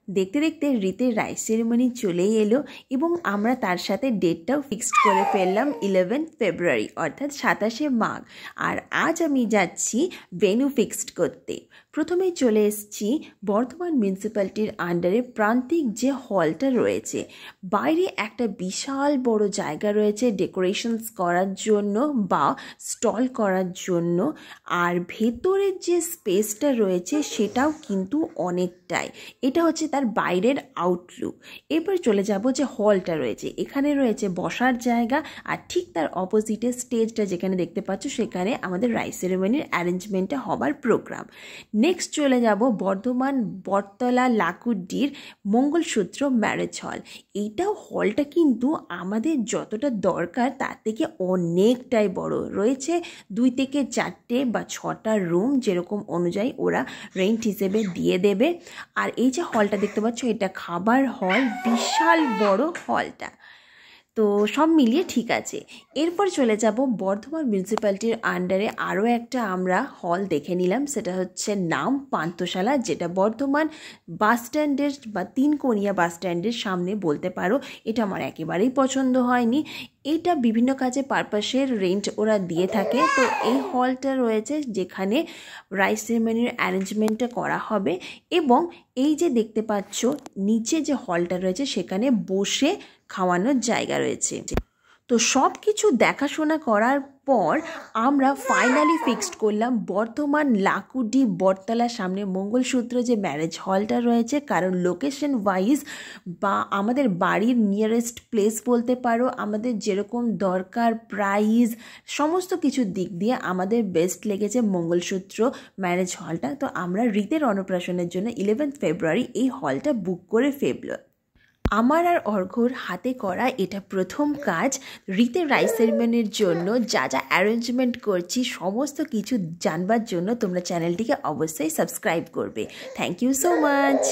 দেখতে দেখতে রীতের rice ceremony চলেই এলো এবং আমরা তার সাথে ডেটটাও ফিক্সড করে ফেললাম 11 ফেব্রুয়ারি অর্থাৎ 27শে মাঘ। আর আজ আমি যাচ্ছি ভেন্যু ফিক্সড করতে। প্রথমেই চলে এসেছি বর্ধমান মিউনিসিপ্যালিটির আন্ডারে প্রান্তিক যে হলটা রয়েছে, বাইরে একটা বিশাল বড় জায়গা রয়েছে ডেকোরেশনস করার জন্য বা স্টল করার জন্য, আর ভেতরের যে স্পেসটা রয়েছে সেটাও কিন্তু অনেকটাই। এটা হচ্ছে তার বাইরের আউটলুক। এরপর চলে যাব যে হলটা রয়েছে, এখানে রয়েছে বসার জায়গা আর ঠিক তার অপোজিটে স্টেজটা যেখানে দেখতে পাচ্ছ সেখানে আমাদের রাইস সেরেমনির অ্যারেঞ্জমেন্টটা হবার প্রোগ্রাম। নেক্সট চলে যাব বর্ধমান বটতলা লাকুড্ডির মঙ্গলসূত্র ম্যারেজ হল। এইটাও হলটা কিন্তু আমাদের যতটা দরকার তার থেকে অনেকটাই বড়, রয়েছে 2 থেকে 4টে বা 6টা রুম যেরকম অনুযায়ী ওরা রেন্ট হিসেবে দিয়ে দেবে। আর এই যে হলটা দেখতে পাচ্ছ এটা খাবার হল, বিশাল বড় হলটা। তো সব মিলিয়ে ঠিক আছে। এরপর চলে যাব বর্ধমান মিউনিসিপ্যালিটির আন্ডারে আরও একটা আমরা হল দেখে নিলাম, সেটা হচ্ছে নাম পান্থশালা, যেটা বর্ধমান বাস স্ট্যান্ডের বা 3 বাস স্ট্যান্ডের সামনে বলতে পারো। এটা আমার একেবারেই পছন্দ হয়নি। এটা বিভিন্ন কাজে পারপাসের রেন্ট ওরা দিয়ে থাকে। তো এই হলটা রয়েছে যেখানে রাইস সেরেমনির অ্যারেঞ্জমেন্টটা করা হবে, এবং এই যে দেখতে পাচ্ছ নিচে যে হলটা রয়েছে সেখানে বসে খাওয়ানোর জায়গা রয়েছে। তো সব কিছু দেখাশোনা করার পর আমরা ফাইনালি ফিক্সড করলাম বর্ধমান লাকুডি বটতলার সামনে মঙ্গলসূত্র যে ম্যারেজ হলটা রয়েছে, কারণ লোকেশন ওয়াইজ বা আমাদের বাড়ির নিয়ারেস্ট প্লেস বলতে পারো, আমাদের যেরকম দরকার প্রাইস সমস্ত কিছুর দিক দিয়ে আমাদের বেস্ট লেগেছে মঙ্গলসূত্র ম্যারেজ হলটা। তো আমরা রীতের অন্নপ্রাশনের জন্য 11 ফেব্রুয়ারি এই হলটা বুক করে ফেললাম। আমার আর অর্ঘ্যর হাতে করা এটা প্রথম কাজ। রীতের রাইস সেরেমনির জন্য যা যা অ্যারেঞ্জমেন্ট করছি সমস্ত কিছু জানবার জন্য তোমরা চ্যানেলটিকে অবশ্যই সাবস্ক্রাইব করবে। Thank you so much.